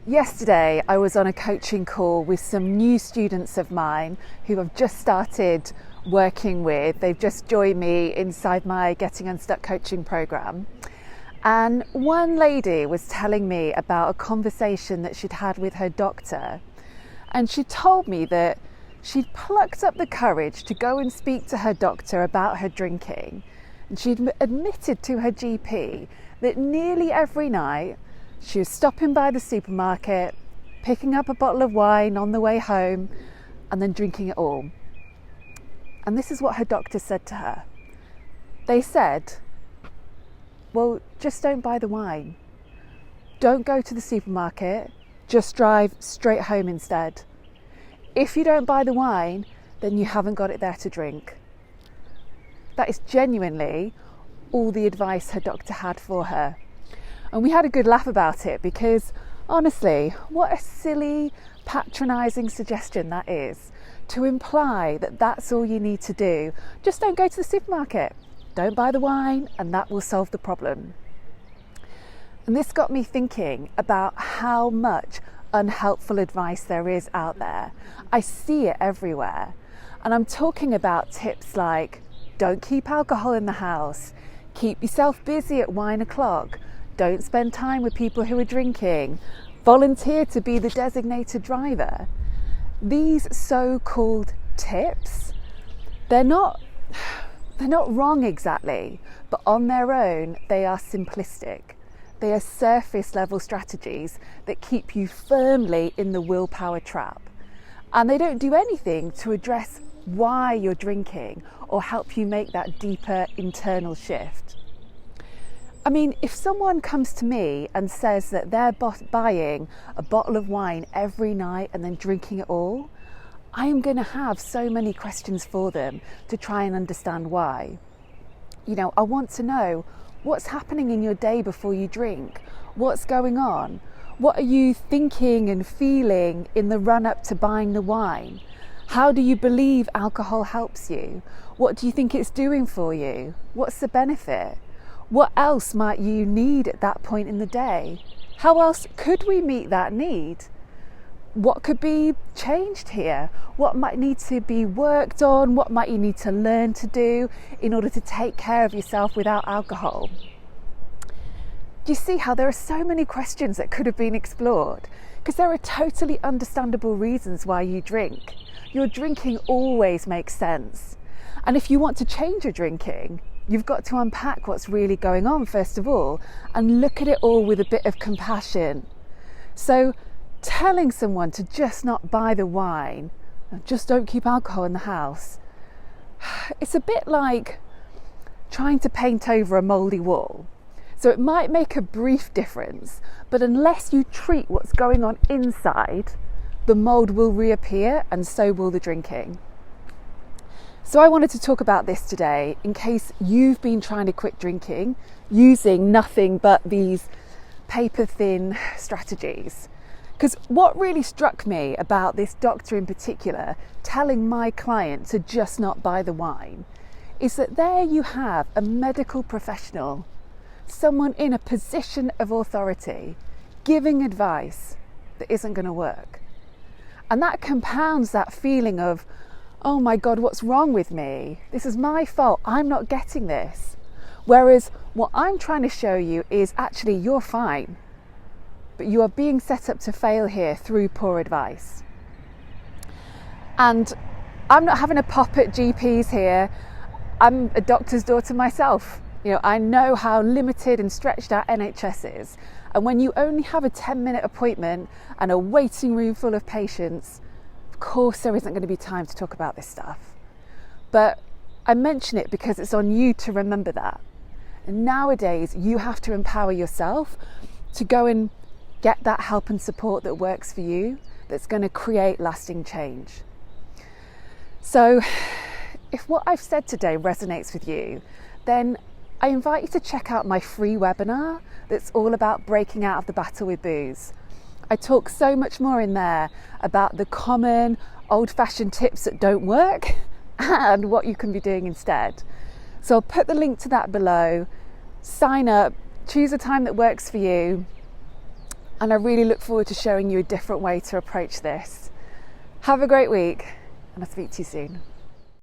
Yesterday, I was on a coaching call with some new students of mine who I've just started working with. They've just joined me inside my Getting Unstuck coaching program. And one lady was telling me about a conversation that she'd had with her doctor. And she told me that she'd plucked up the courage to go and speak to her doctor about her drinking. And she'd admitted to her GP that nearly every night she was stopping by the supermarket, picking up a bottle of wine on the way home, and then drinking it all. And this is what her doctor said to her. They said, well, just don't buy the wine. Don't go to the supermarket, just drive straight home instead. If you don't buy the wine, then you haven't got it there to drink. That is genuinely all the advice her doctor had for her. And we had a good laugh about it because, honestly, what a silly, patronising suggestion that is, to imply that that's all you need to do. Just don't go to the supermarket, don't buy the wine, and that will solve the problem. And this got me thinking about how much unhelpful advice there is out there. I see it everywhere. And I'm talking about tips like, don't keep alcohol in the house, keep yourself busy at wine o'clock, don't spend time with people who are drinking, volunteer to be the designated driver. These so-called tips, they're not wrong exactly, but on their own, they are simplistic. They are surface level strategies that keep you firmly in the willpower trap. And they don't do anything to address why you're drinking or help you make that deeper internal shift. I mean, if someone comes to me and says that they're buying a bottle of wine every night and then drinking it all, I am going to have so many questions for them to try and understand why. You know, I want to know what's happening in your day before you drink, what's going on, what are you thinking and feeling in the run-up to buying the wine? How do you believe alcohol helps you? What do you think it's doing for you? What's the benefit? What else might you need at that point in the day? How else could we meet that need? What could be changed here? What might need to be worked on? What might you need to learn to do in order to take care of yourself without alcohol? Do you see how there are so many questions that could have been explored? Because there are totally understandable reasons why you drink. Your drinking always makes sense. And if you want to change your drinking, you've got to unpack what's really going on first of all and look at it all with a bit of compassion. So telling someone to just not buy the wine, just don't keep alcohol in the house, it's a bit like trying to paint over a mouldy wall. So it might make a brief difference, but unless you treat what's going on inside, the mould will reappear and so will the drinking. So I wanted to talk about this today in case you've been trying to quit drinking using nothing but these paper-thin strategies. Because what really struck me about this doctor in particular telling my client to just not buy the wine is that there you have a medical professional, someone in a position of authority, giving advice that isn't going to work. And that compounds that feeling of, oh my God, what's wrong with me? This is my fault. I'm not getting this. Whereas what I'm trying to show you is actually you're fine, but you are being set up to fail here through poor advice. And I'm not having a pop at GPs here. I'm a doctor's daughter myself. You know, I know how limited and stretched our NHS is. And when you only have a 10-minute appointment and a waiting room full of patients, of course there isn't going to be time to talk about this stuff. But I mention it because it's on you to remember that. And nowadays you have to empower yourself to go and get that help and support that works for you, that's going to create lasting change. So if what I've said today resonates with you, then I invite you to check out my free webinar that's all about breaking out of the battle with booze. I talk so much more in there about the common old-fashioned tips that don't work and what you can be doing instead. So I'll put the link to that below. Sign up, choose a time that works for you, and I really look forward to showing you a different way to approach this. Have a great week, and I'll speak to you soon.